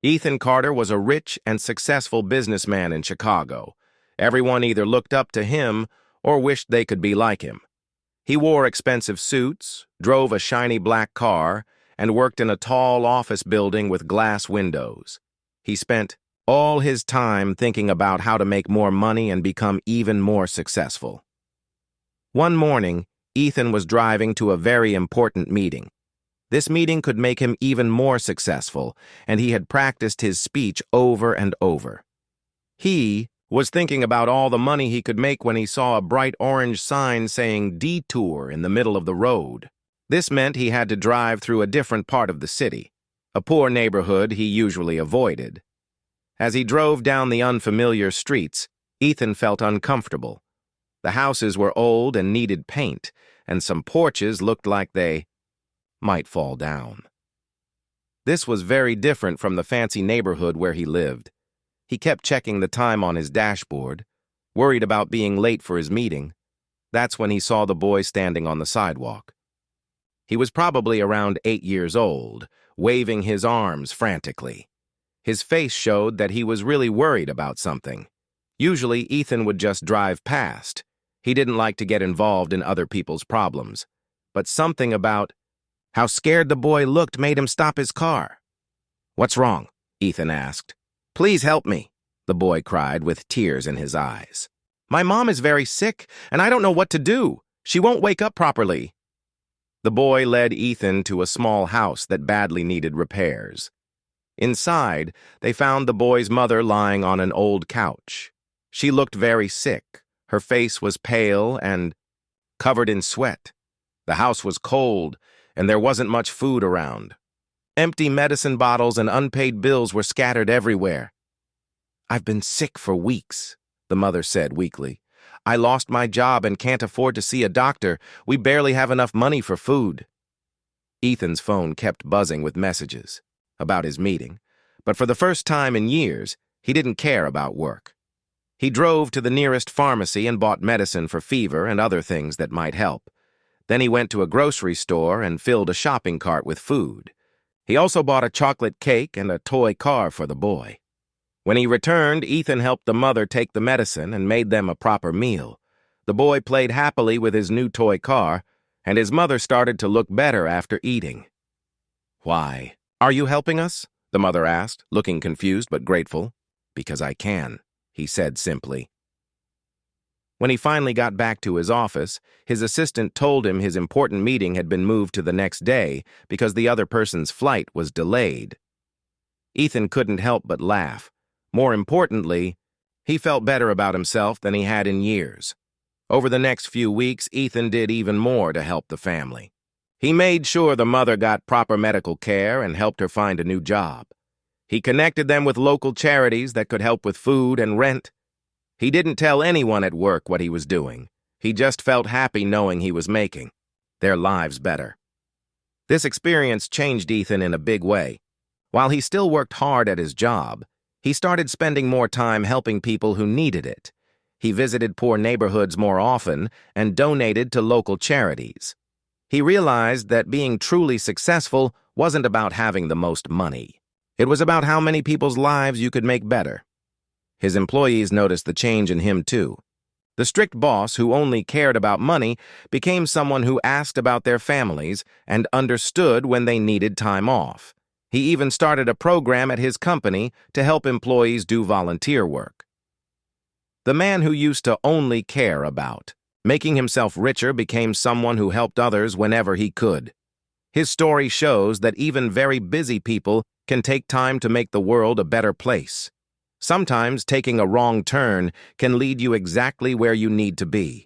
Ethan Carter was a rich and successful businessman in Chicago. Everyone either looked up to him or wished they could be like him. He wore expensive suits, drove a shiny black car, and worked in a tall office building with glass windows. He spent all his time thinking about how to make more money and become even more successful. One morning, Ethan was driving to a very important meeting. This meeting could make him even more successful, and he had practiced his speech over and over. He was thinking about all the money he could make when he saw a bright orange sign saying Detour in the middle of the road. This meant he had to drive through a different part of the city, a poor neighborhood he usually avoided. As he drove down the unfamiliar streets, Ethan felt uncomfortable. The houses were old and needed paint, and some porches looked like they might fall down. This was very different from the fancy neighborhood where he lived. He kept checking the time on his dashboard, worried about being late for his meeting. That's when he saw the boy standing on the sidewalk. He was probably around 8 years old, waving his arms frantically. His face showed that he was really worried about something. Usually, Ethan would just drive past. He didn't like to get involved in other people's problems. But something about how scared the boy looked made him stop his car. "What's wrong?" Ethan asked. "Please help me," the boy cried with tears in his eyes. "My mom is very sick, and I don't know what to do. She won't wake up properly." The boy led Ethan to a small house that badly needed repairs. Inside, they found the boy's mother lying on an old couch. She looked very sick. Her face was pale and covered in sweat. The house was cold, and there wasn't much food around. Empty medicine bottles and unpaid bills were scattered everywhere. "I've been sick for weeks," the mother said weakly. "I lost my job and can't afford to see a doctor. We barely have enough money for food." Ethan's phone kept buzzing with messages about his meeting, but for the first time in years, he didn't care about work. He drove to the nearest pharmacy and bought medicine for fever and other things that might help. Then he went to a grocery store and filled a shopping cart with food. He also bought a chocolate cake and a toy car for the boy. When he returned, Ethan helped the mother take the medicine and made them a proper meal. The boy played happily with his new toy car, and his mother started to look better after eating. "Why, are you helping us?" the mother asked, looking confused but grateful. "Because I can," he said simply. When he finally got back to his office, his assistant told him his important meeting had been moved to the next day because the other person's flight was delayed. Ethan couldn't help but laugh. More importantly, he felt better about himself than he had in years. Over the next few weeks, Ethan did even more to help the family. He made sure the mother got proper medical care and helped her find a new job. He connected them with local charities that could help with food and rent. He didn't tell anyone at work what he was doing. He just felt happy knowing he was making their lives better. This experience changed Ethan in a big way. While he still worked hard at his job, he started spending more time helping people who needed it. He visited poor neighborhoods more often and donated to local charities. He realized that being truly successful wasn't about having the most money. It was about how many people's lives you could make better. His employees noticed the change in him, too. The strict boss who only cared about money became someone who asked about their families and understood when they needed time off. He even started a program at his company to help employees do volunteer work. The man who used to only care about making himself richer became someone who helped others whenever he could. His story shows that even very busy people can take time to make the world a better place. Sometimes taking a wrong turn can lead you exactly where you need to be.